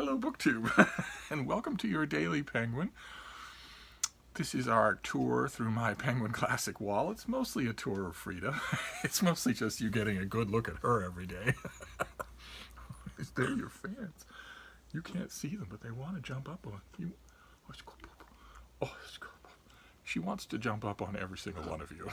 Hello, BookTube, and welcome to your Daily Penguin. This is our tour through my Penguin Classic wall. It's mostly a tour of Frida. It's mostly just you getting a good look at her every day. They're your fans. You can't see them, but they want to jump up on you. She wants to jump up on every single one of you.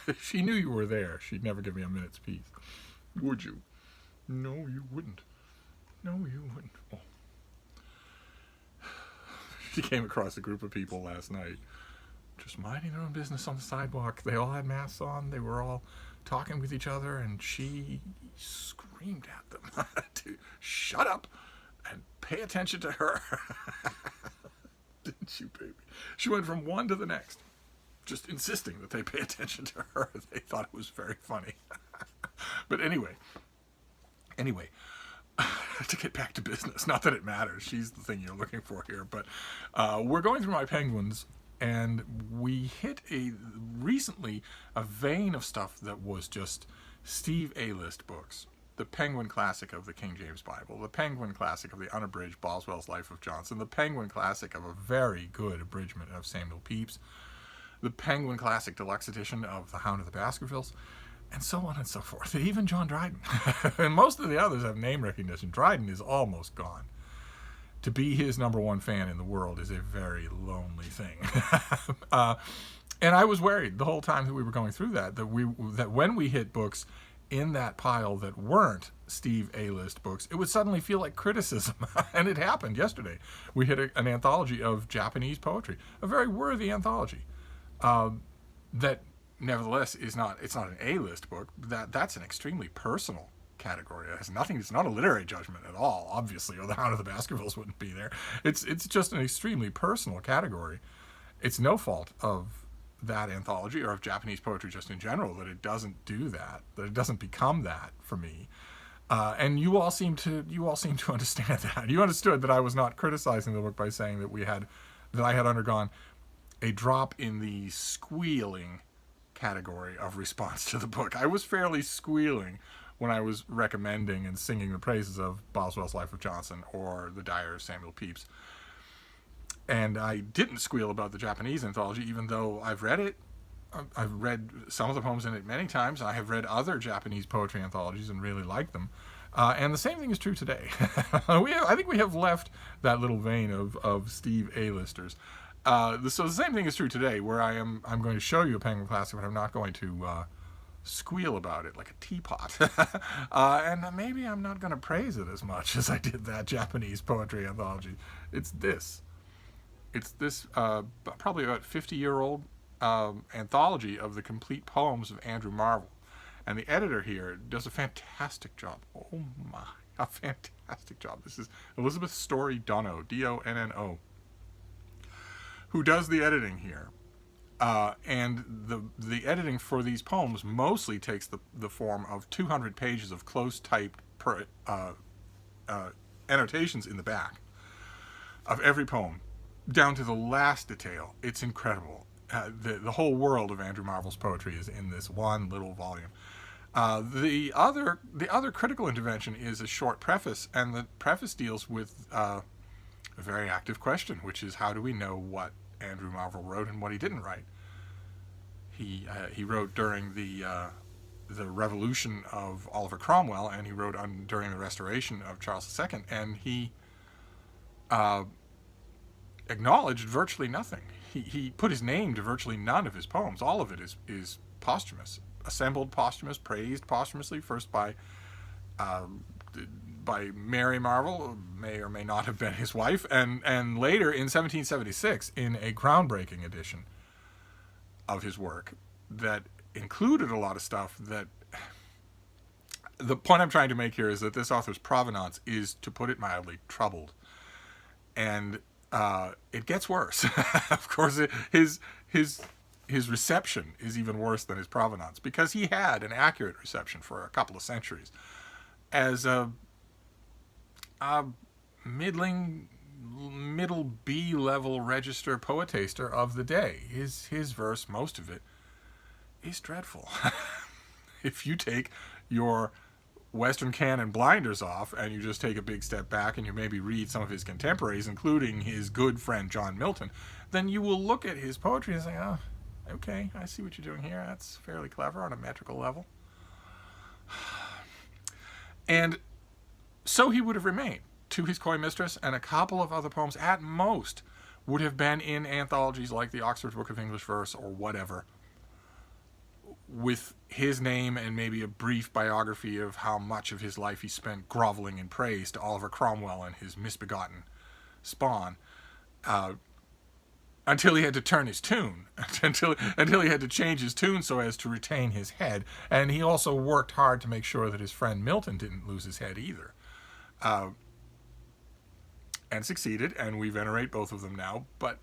If she knew you were there, she'd never give me a minute's peace. Would you? No, you wouldn't. No, you wouldn't. Oh. She came across a group of people last night just minding their own business on the sidewalk. They all had masks on. They were all talking with each other, and she screamed at them to shut up and pay attention to her. Didn't you, baby? She went from one to the next, just insisting that they pay attention to her. They thought it was very funny. But anyway, to get back to business, not that it matters, she's the thing you're looking for here, but we're going through my Penguins, and we hit recently a vein of stuff that was just Steve A-list books. The Penguin Classic of the King James Bible, the Penguin Classic of the unabridged Boswell's Life of Johnson, the Penguin Classic of a very good abridgment of Samuel Pepys, the Penguin Classic Deluxe Edition of The Hound of the Baskervilles, and so on and so forth. Even John Dryden. And most of the others have name recognition. Dryden is almost gone. To be his number one fan in the world is a very lonely thing. And I was worried the whole time that we were going through that when we hit books in that pile that weren't Steve A-list books, it would suddenly feel like criticism. And it happened yesterday. We hit an anthology of Japanese poetry, a very worthy anthology that nevertheless it's not an A-list book. That's an extremely personal category. It has nothing. It's not a literary judgment at all, obviously, or The Hound of the Baskervilles wouldn't be there. It's just an extremely personal category. It's no fault of that anthology or of Japanese poetry just in general that it doesn't do that it doesn't become that for me. And you all seem to understand that. You understood that I was not criticizing the book by saying that I had undergone a drop in the squealing category of response to the book. I was fairly squealing when I was recommending and singing the praises of Boswell's Life of Johnson or The Diary of Samuel Pepys. And I didn't squeal about the Japanese anthology, even though I've read it. I've read some of the poems in it many times. I have read other Japanese poetry anthologies and really liked them. And the same thing is true today. I think we have left that little vein of Steve A-listers. So the same thing is true today, where I'm going to show you a Penguin Classic, but I'm not going to squeal about it like a teapot. And maybe I'm not going to praise it as much as I did that Japanese poetry anthology. It's this probably about 50-year-old anthology of the complete poems of Andrew Marvell. And the editor here does a fantastic job. Oh my, a fantastic job. This is Elizabeth Story Donno, D-O-N-N-O, who does the editing here. And the editing for these poems mostly takes the form of 200 pages of close-typed annotations in the back of every poem, down to the last detail. It's incredible. The whole world of Andrew Marvell's poetry is in this one little volume. The other critical intervention is a short preface, and the preface deals with a very active question, which is, how do we know what Andrew Marvell wrote and what he didn't write? He wrote during the revolution of Oliver Cromwell, and he wrote during the restoration of Charles II, and he acknowledged virtually nothing. He put his name to virtually none of his poems. All of it is posthumous, assembled posthumous, praised posthumously, first by Mary Marvell, may or may not have been his wife, and later in 1776 in a groundbreaking edition of his work that included a lot of stuff that... The point I'm trying to make here is that this author's provenance is, to put it mildly, troubled. And it gets worse. Of course, his reception is even worse than his provenance, because he had an accurate reception for a couple of centuries as a middle B-level register poetaster of the day. His verse, most of it, is dreadful. If you take your Western canon blinders off and you just take a big step back and you maybe read some of his contemporaries, including his good friend John Milton, then you will look at his poetry and say, oh, okay, I see what you're doing here. That's fairly clever on a metrical level. And so he would have remained. To His Coy Mistress and a couple of other poems at most would have been in anthologies like the Oxford Book of English Verse or whatever, with his name and maybe a brief biography of how much of his life he spent groveling in praise to Oliver Cromwell and his misbegotten spawn, until he had to turn his tune, until he had to change his tune so as to retain his head. And he also worked hard to make sure that his friend Milton didn't lose his head either. And succeeded, and we venerate both of them now, but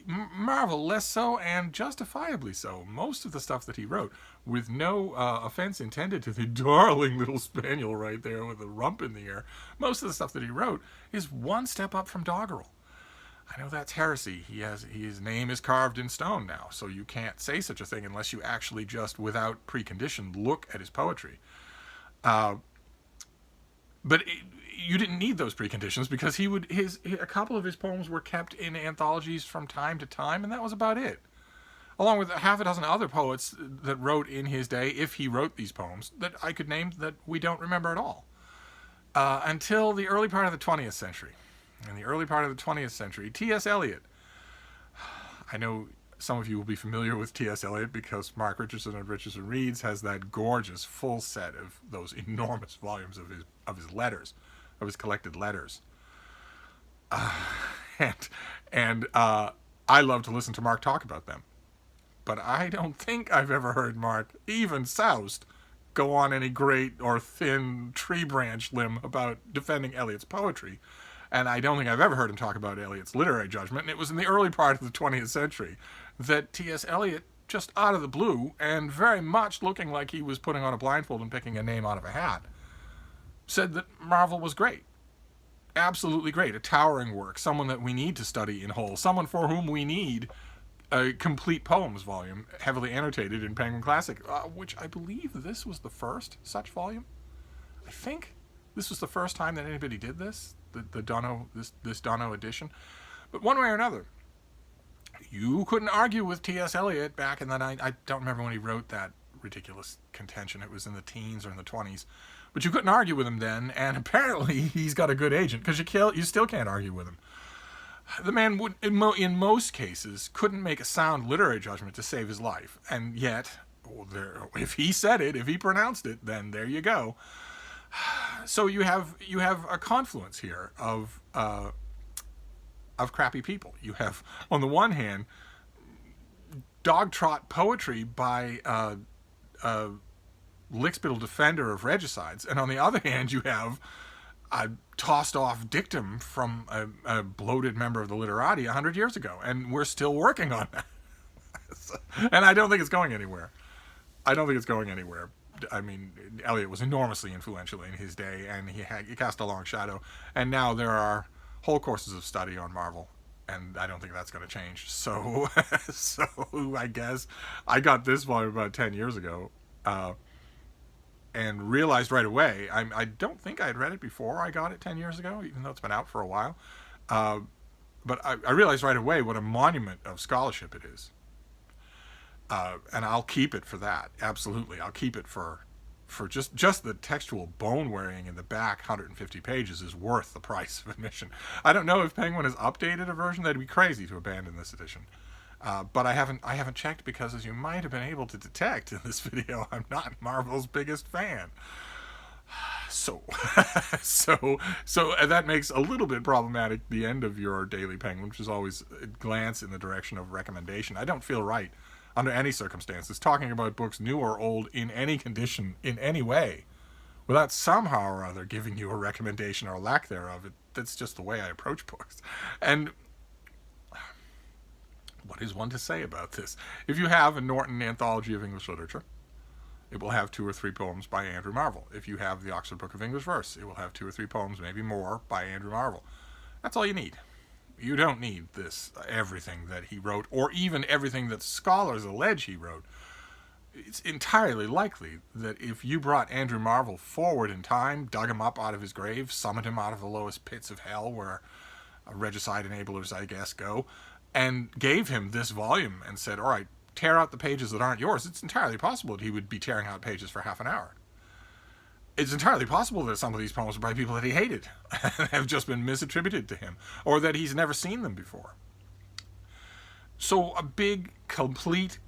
Marvell less so, and justifiably so. Most of the stuff that he wrote, with no offense intended to the darling little spaniel right there with a rump in the air, most of the stuff that he wrote is one step up from doggerel. I know that's heresy. His name is carved in stone now, so you can't say such a thing unless you actually just, without precondition, look at his poetry. But you didn't need those preconditions, because a couple of his poems were kept in anthologies from time to time, and that was about it. Along with half a dozen other poets that wrote in his day, if he wrote these poems, that I could name that we don't remember at all. Until the early part of the 20th century. In the early part of the 20th century, T.S. Eliot. I know some of you will be familiar with T.S. Eliot because Mark Richardson of Richardson Reads has that gorgeous full set of those enormous volumes of his letters, of his collected letters. And I love to listen to Mark talk about them. But I don't think I've ever heard Mark, even soused, go on any great or thin tree branch limb about defending Eliot's poetry. And I don't think I've ever heard him talk about Eliot's literary judgment. And it was in the early part of the 20th century that T.S. Eliot, just out of the blue, and very much looking like he was putting on a blindfold and picking a name out of a hat, said that Marvell was great. Absolutely great. A towering work. Someone that we need to study in whole. Someone for whom we need a complete poems volume, heavily annotated in Penguin Classic, which I believe this was the first such volume. I think this was the first time that anybody did this. The this Dono edition. But one way or another, you couldn't argue with T.S. Eliot back in the night. I don't remember when he wrote that ridiculous contention. It was in the teens or in the 20s. But you couldn't argue with him then, and apparently he's got a good agent, because you still can't argue with him. The man would, in most cases, couldn't make a sound literary judgment to save his life. And yet, if he said it, if he pronounced it, then there you go. So you have a confluence here of crappy people. You have, on the one hand, dog trot poetry by a lickspittle defender of regicides, and on the other hand, you have a tossed off dictum from a bloated member of the literati 100 years ago, and we're still working on that. And I don't think it's going anywhere. I mean, Eliot was enormously influential in his day, and he cast a long shadow. And now there are whole courses of study on Marvell, and I don't think that's going to change. So I guess I got this volume about 10 years ago, and realized right away. I don't think I had read it before I got it 10 years ago, even though it's been out for a while. But I realized right away what a monument of scholarship it is. And I'll keep it for that. Absolutely. I'll keep it for just the textual bone wearing in the back 150 pages is worth the price of admission. I don't know if Penguin has updated a version. That'd be crazy to abandon this edition. But I haven't checked because, as you might have been able to detect in this video, I'm not Marvell's biggest fan. So that makes a little bit problematic the end of your Daily Penguin, which is always a glance in the direction of recommendation. I don't feel right under any circumstances talking about books new or old in any condition in any way without somehow or other giving you a recommendation or lack thereof. That's just the way I approach books. And what is one to say about this? If you have a Norton Anthology of English Literature, it will have 2 or 3 poems by Andrew Marvell. If you have the Oxford Book of English Verse, it will have 2 or 3 poems, maybe more, by Andrew Marvell. That's all you need. You don't need everything that he wrote, or even everything that scholars allege he wrote. it's entirely likely that if you brought Andrew Marvell forward in time, dug him up out of his grave, summoned him out of the lowest pits of hell where regicide enablers, I guess, go, and gave him this volume and said, all right, tear out the pages that aren't yours, it's entirely possible that he would be tearing out pages for half an hour. It's entirely possible that some of these poems are by people that he hated and have just been misattributed to him, or that he's never seen them before. So a big, complete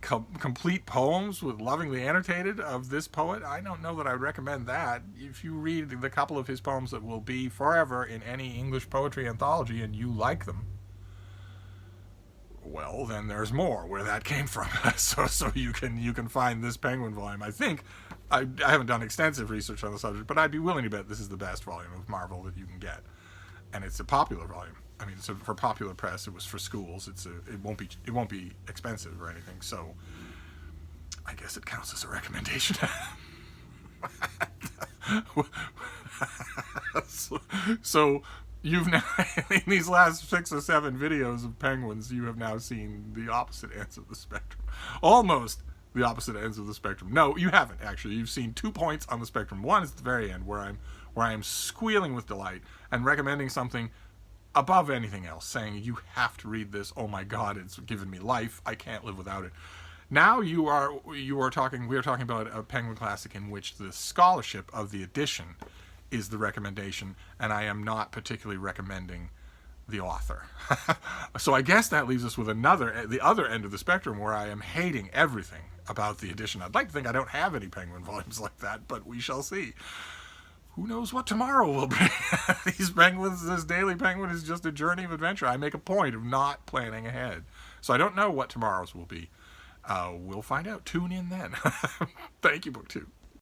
poems with lovingly annotated of this poet, I don't know that I would recommend that. If you read the couple of his poems that will be forever in any English poetry anthology and you like them, well, then there's more where that came from. so you can find this Penguin volume. I think I haven't done extensive research on the subject, but I'd be willing to bet this is the best volume of Marvell that you can get, and it's a popular volume. I mean, so for popular press, it was for schools. It won't be expensive or anything. So I guess it counts as a recommendation. so you've now, in these last 6 or 7 videos of penguins, you have now seen the opposite ends of the spectrum. Almost the opposite ends of the spectrum. No, you haven't, actually. You've seen 2 points on the spectrum. One is at the very end, where I am squealing with delight and recommending something above anything else, saying you have to read this. Oh my God, it's given me life. I can't live without it. Now we are talking about a Penguin classic in which the scholarship of the edition is the recommendation, and I am not particularly recommending the author. So I guess that leaves us with the other end of the spectrum, where I am hating everything about the edition. I'd like to think I don't have any Penguin volumes like that, but we shall see. Who knows what tomorrow will bring? These penguins, this daily penguin is just a journey of adventure. I make a point of not planning ahead. So I don't know what tomorrow's will be. We'll find out. Tune in then. Thank you, BookTube.